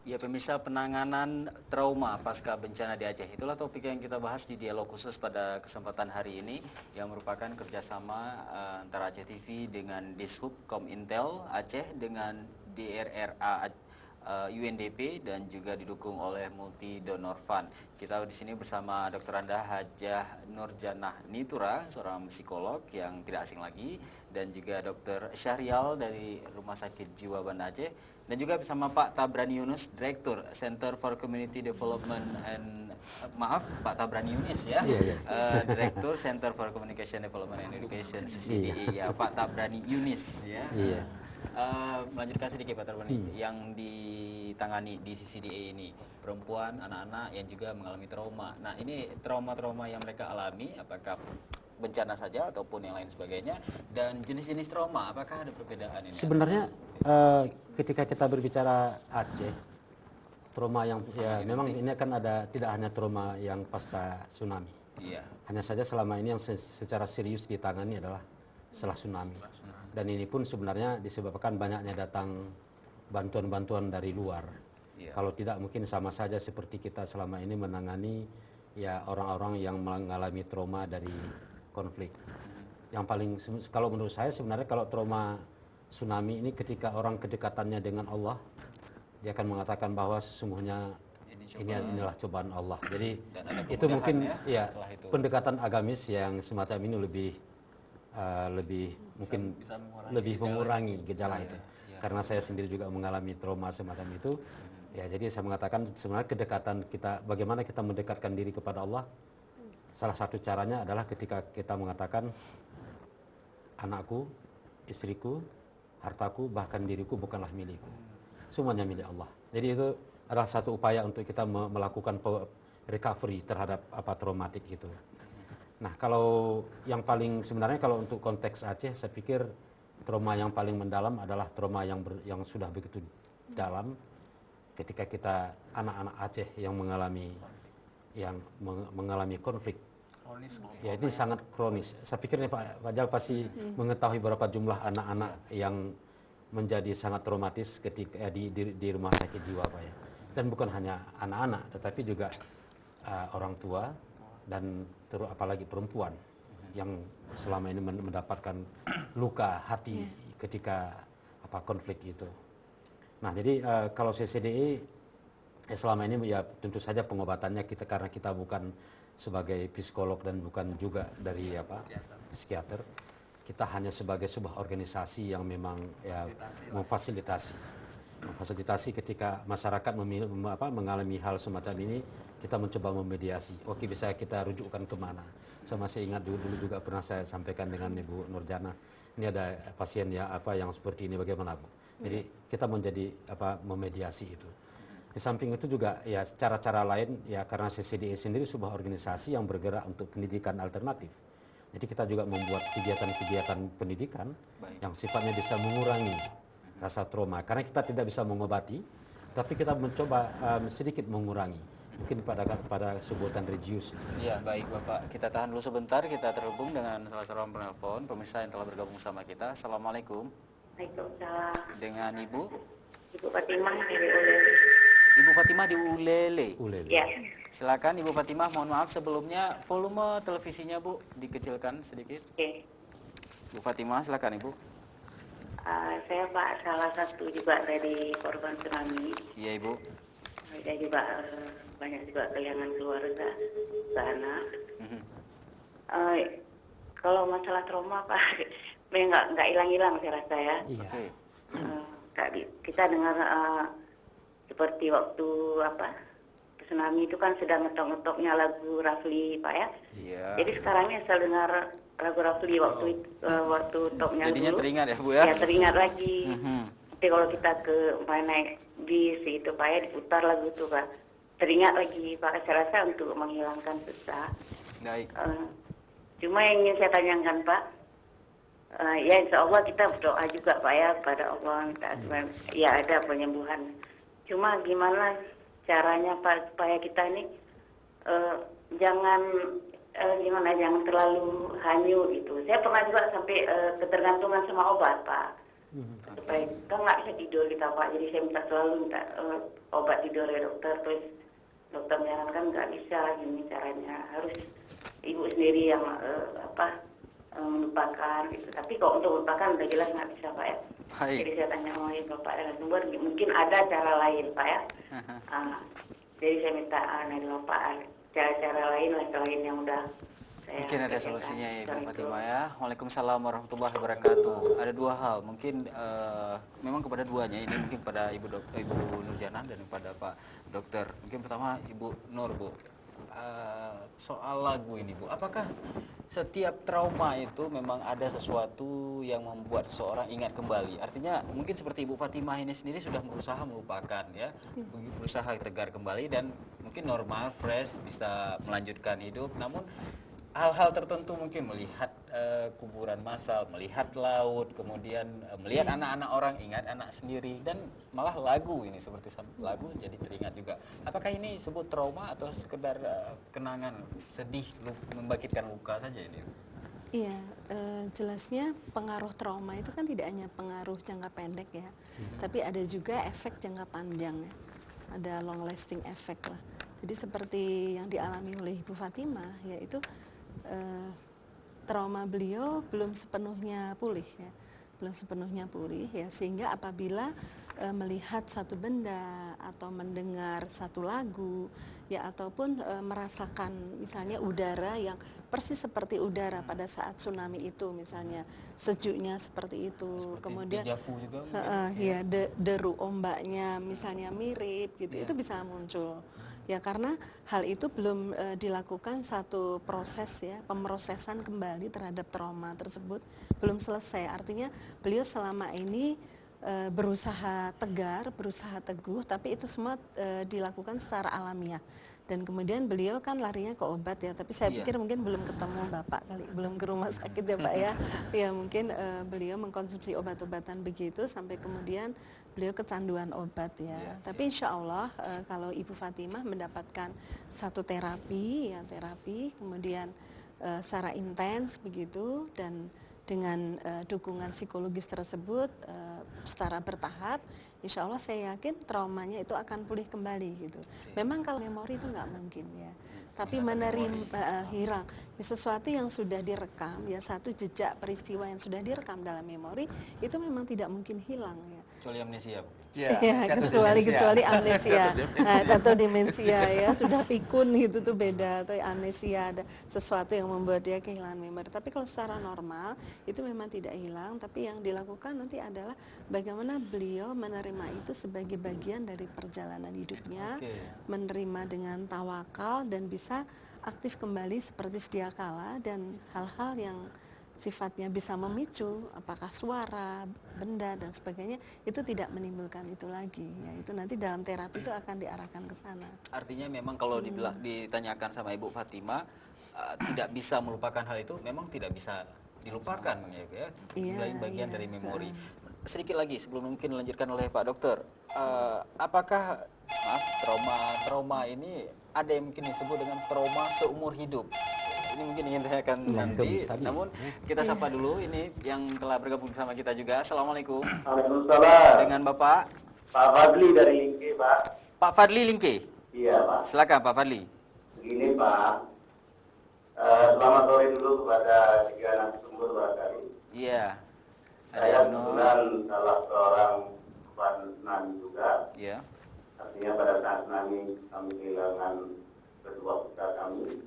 Ya pemirsa, penanganan trauma pasca bencana di Aceh. Itulah topik yang kita bahas di dialog khusus pada kesempatan hari ini, yang merupakan kerjasama antara Aceh TV dengan Dishub Komintel Aceh dengan DRRA UNDP dan juga didukung oleh Multi Donor Fund. Kita di sini bersama Dr. Anda Hajah Nurjanah Nitura, seorang psikolog yang tidak asing lagi, dan juga Dr. Syahrial dari Rumah Sakit Jiwa Banda Aceh, dan juga bersama Pak Tabrani Yunus, Direktur Center for Community Development Pak Tabrani Yunus ya, Direktur Center for Communication Development and Education CCDE, ya Pak Tabrani Yunus ya. Melanjutkan sedikit Pak Tabrani, yang ditangani di CCDA ini perempuan, anak-anak yang juga mengalami trauma. Nah, ini trauma-trauma yang mereka alami, apakah bencana saja ataupun yang lain sebagainya, dan jenis-jenis trauma, apakah ada perbedaan ini? Sebenarnya ketika kita berbicara Aceh, trauma yang memang ini kan ada, tidak hanya trauma yang pasca tsunami. Iya. Hanya saja selama ini yang secara serius ditangani adalah setelah tsunami. Dan ini pun sebenarnya disebabkan banyaknya datang bantuan-bantuan dari luar. Iya. Kalau tidak mungkin sama saja seperti kita selama ini menangani ya orang-orang yang mengalami trauma dari konflik. Yang paling, kalau menurut saya sebenarnya kalau trauma tsunami ini ketika orang kedekatannya dengan Allah, dia akan mengatakan bahwa sesungguhnya inilah cobaan Allah. Jadi itu mungkin ya pendekatan agamis yang semacam ini lebih mungkin lebih mengurangi gejala itu. Karena saya sendiri juga mengalami trauma semacam itu. Ya, jadi saya mengatakan sebenarnya kedekatan kita, bagaimana kita mendekatkan diri kepada Allah, salah satu caranya adalah ketika kita mengatakan anakku, istriku, hartaku, bahkan diriku bukanlah milikku. Semuanya milik Allah. Jadi itu adalah satu upaya untuk kita melakukan recovery terhadap traumatik itu. Nah, kalau yang paling sebenarnya kalau untuk konteks Aceh, saya pikir trauma yang paling mendalam adalah trauma yang sudah begitu dalam ketika kita anak-anak Aceh yang mengalami konflik. Ya, ini sangat kronis. Saya pikir Pak Jal pasti mengetahui berapa jumlah anak-anak yang menjadi sangat traumatis ketika di rumah sakit jiwa, Pak ya. Dan bukan hanya anak-anak, tetapi juga orang tua dan apalagi perempuan yang selama ini mendapatkan luka hati ketika konflik itu. Nah, jadi kalau CCDE selama ini ya tentu saja pengobatannya karena kita bukan sebagai psikolog dan bukan juga dari psikiater, kita hanya sebagai sebuah organisasi yang memang ya memfasilitasi ketika masyarakat mengalami hal semacam ini, kita mencoba memediasi. Oke, bisa kita rujukkan kemana? Saya masih ingat dulu juga pernah saya sampaikan dengan Ibu Nurjana, ini ada pasien yang seperti ini, bagaimana Bu? Jadi kita menjadi memediasi itu. Di samping itu juga ya cara-cara lain ya, karena CCDE sendiri sebuah organisasi yang bergerak untuk pendidikan alternatif. Jadi kita juga membuat kegiatan-kegiatan pendidikan yang sifatnya bisa mengurangi rasa trauma. Karena kita tidak bisa mengobati, tapi kita mencoba sedikit mengurangi. Mungkin pada sebutan religius. Iya, baik Bapak. Kita tahan dulu sebentar, kita terhubung dengan salah seorang penelpon, pemirsa yang telah bergabung sama kita. Assalamualaikum. Waalaikumsalam. Dengan Ibu? Ibu Fatimah dari Ulele. Ibu Fatimah di Ulele. Ya. Silakan Ibu Fatimah, mohon maaf sebelumnya volume televisinya Bu dikecilkan sedikit. Oke. Bu Fatimah, silakan Ibu. Saya Pak salah satu juga dari korban tsunami. Iya Ibu. Saya juga banyak juga kehilangan keluarga, anak. Kalau masalah trauma Pak, nggak hilang-hilang saya rasa ya. Iya. Kita dengar seperti waktu tsunami itu kan sedang ngetok-ngetoknya lagu Rafli Pak ya. Iya. Jadi sekarang ini saya dengar lagu Rafli waktu topnya jadinya dulu. Teringat ya Bu ya? Ya teringat lagi. Tapi kalau kita naik bis itu Pak ya, diputar lagu itu Pak, teringat lagi Pak. Saya rasa untuk menghilangkan susah. Baik. Cuma yang ingin saya tanyakan Pak, ya insya Allah kita berdoa juga Pak ya kepada Allah, ya ada penyembuhan. Cuma gimana caranya Pak supaya kita ini jangan terlalu hanyut gitu. Saya pernah juga sampai ketergantungan sama obat Pak. Supaya kita nggak bisa tidur kita Pak. Jadi saya selalu minta obat tidur ya dokter. Terus dokter menyarankan nggak bisa gini caranya, harus ibu sendiri yang melupakan gitu. Tapi kalau untuk melupakan udah jelas nggak bisa Pak ya. Baik. Jadi saya tanya sama Bapak dan sumber, mungkin ada cara lain Pak ya. Jadi saya minta dari Bapak cara-cara lain lah selain yang udah saya Mungkin ada kerjakan. solusinya ya Ibu Soal itu. Fatimah ya. Waalaikumsalam warahmatullahi wabarakatuh. Ada dua hal, mungkin memang kepada duanya ini, mungkin pada Ibu Nurjana dan kepada Pak Dokter. Mungkin pertama Ibu Nur Bu. Soal lagu ini Bu, apakah setiap trauma itu memang ada sesuatu yang membuat seseorang ingat kembali? Artinya mungkin seperti Ibu Fatimah ini sendiri sudah berusaha melupakan ya, berusaha tegar kembali dan mungkin normal, fresh, bisa melanjutkan hidup. Namun hal-hal tertentu mungkin melihat kuburan massal, melihat laut, kemudian melihat anak-anak orang, ingat anak sendiri, dan malah lagu ini seperti lagu jadi teringat juga. Apakah ini sebut trauma atau sekedar kenangan sedih, membangkitkan luka saja ini? Iya, jelasnya pengaruh trauma itu kan tidak hanya pengaruh jangka pendek ya, tapi ada juga efek jangka panjang ya. Ada long lasting effect lah. Jadi seperti yang dialami oleh Ibu Fatimah, yaitu trauma beliau belum sepenuhnya pulih ya, sehingga apabila melihat satu benda atau mendengar satu lagu ya, ataupun merasakan misalnya udara yang persis seperti udara pada saat tsunami itu, misalnya sejuknya seperti itu, Seperti kemudian dejavu juga ya deru ombaknya misalnya mirip gitu, itu bisa muncul. Ya karena hal itu belum dilakukan satu proses ya, pemrosesan kembali terhadap trauma tersebut belum selesai. Artinya beliau selama ini berusaha tegar, berusaha teguh, tapi itu semua dilakukan secara alamiah. Dan kemudian beliau kan larinya ke obat ya, tapi saya pikir mungkin belum ketemu Bapak kali, belum ke rumah sakit ya Pak ya. Ya mungkin beliau mengkonsumsi obat-obatan begitu sampai kemudian beliau kecanduan obat ya. Tapi insya Allah kalau Ibu Fatimah mendapatkan satu terapi, kemudian secara intens begitu, dan dengan dukungan psikologis tersebut secara bertahap, insya Allah saya yakin traumanya itu akan pulih kembali gitu. Memang kalau memori itu nggak mungkin ya, tapi menerima hilang sesuatu yang sudah direkam ya, satu jejak peristiwa yang sudah direkam dalam memori itu memang tidak mungkin hilang ya. Kecuali amnesia Bu. Ya, kecuali amnesia atau demensia ya, sudah pikun gitu tuh beda, atau amnesia ada sesuatu yang membuat dia kehilangan memori. Tapi kalau secara normal itu memang tidak hilang, tapi yang dilakukan nanti adalah bagaimana beliau menerima itu sebagai bagian dari perjalanan hidupnya, menerima dengan tawakal dan bisa aktif kembali seperti sedia kala, dan hal-hal yang sifatnya bisa memicu, apakah suara, benda dan sebagainya, itu tidak menimbulkan itu lagi ya. Itu nanti dalam terapi itu akan diarahkan ke sana. Artinya memang kalau ditanyakan sama Ibu Fatimah tidak bisa melupakan hal itu, memang tidak bisa dilupakan ya, bagian dari memori. Sedikit lagi sebelum mungkin dilanjutkan oleh Pak Dokter, apakah trauma ini ada yang mungkin disebut dengan trauma seumur hidup? Ini mungkin ingin saya akan nanti, namun kita sapa dulu ini yang telah bergabung bersama kita juga. Assalamualaikum. Waalaikumsalam. Dengan Bapak Pak Fadli dari Lingke, Pak. Pak Fadli Lingke. Iya, Pak. Silakan Pak Fadli. Begini, Pak. Selamat sore dulu kepada tiga narasumber barangkali. Iya. Saya kebetulan salah seorang korban tsunami juga. Iya. Artinya pada saat tsunami kami kehilangan kedua putra kami.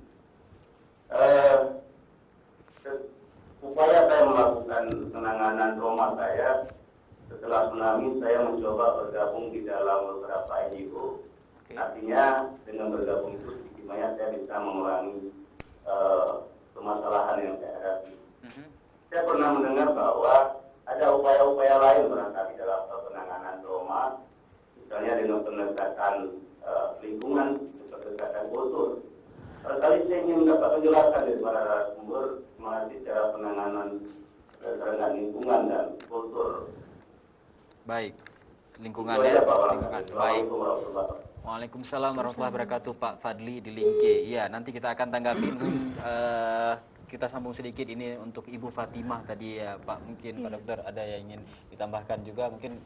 Upaya saya melakukan penanganan trauma saya setelah tsunami, saya mencoba bergabung di dalam beberapa NGO. Artinya dengan bergabung itu sedikitnya saya bisa mengurangi permasalahan yang saya hadapi. Saya pernah mendengar bahwa ada upaya-upaya lain barangkali dalam penanganan trauma, misalnya dengan pendekatan lingkungan, pendekatan kultur. Barangkali saya ingin mendapat penjelasan dari para narasumber mengenai cara penanganan berdasarkan lingkungan dan kultur. Baik, lingkungan ya, lingkungan. Baik. Waalaikumsalam warahmatullahi wabarakatuh, Pak Fadli di Lingke. Iya, nanti kita akan tanggapi kita sambung sedikit ini untuk Ibu Fatimah tadi ya Pak, mungkin Pak Dokter ada yang ingin ditambahkan juga, mungkin